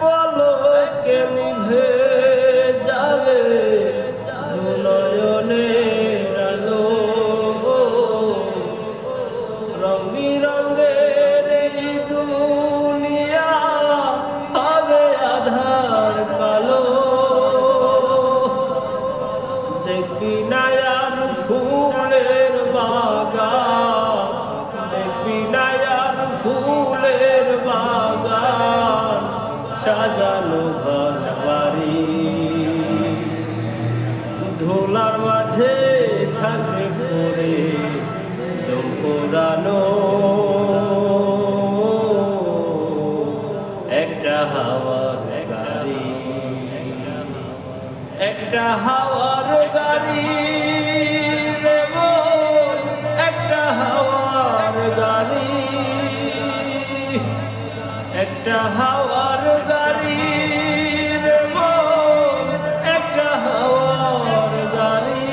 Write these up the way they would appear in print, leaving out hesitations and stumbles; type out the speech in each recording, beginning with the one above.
পলকে নিভে যাবে নয়নের আলো। রং বিরঙের এই দুনিয়া হবে আধার কালো। দেখবি না আর ফুলের বাগান, দেখবি না আর ফুলের বাগান, সাজানো ঘর বাড়ি। ধুলার মাঝে থাকবে পড়ে দম পোড়ানো একটা হাওয়ার গাড়ি, একটা হাওয়ার গাড়ি রে মন, একটা হাওয়ার গাড়ি, একটা হাওয়ার গাড়ি রে মন, একটা হাওয়ার গাড়ি।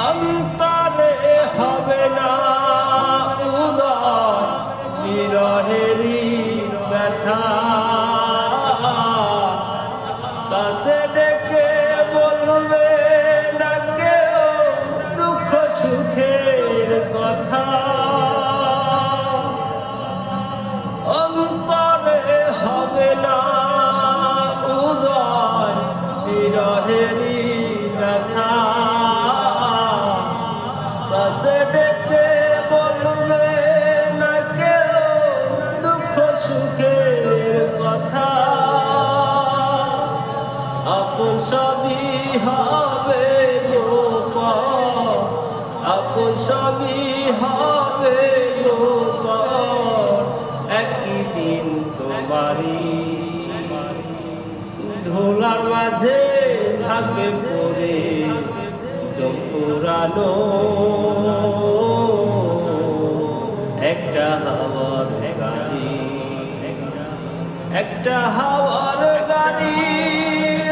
অন্তরে হবে না উদয় বিরহেরই ব্যথা, কাছে ডেকে বলবে না কেউ দুঃখ সুখের কথা। অন্তরে হবে না উদয় বিরহেরই ব্যথা, কাছে ডেকে বলবে না কেউ দুঃখ সুখের কথা। আপন সবই হবে গোপন, আপন সবই হবে গোপন, একই দিন তোমারই। ধুলার মাঝে থাকবে পড়ে দম পোড়ানো একটা হাওয়ার গাড়ি, একটা হাওয়ার গাড়ি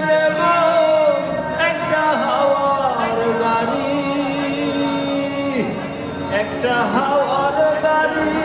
রে মন, একটা হাওয়ার গাড়ি, একটা হাওয়ার গাড়ি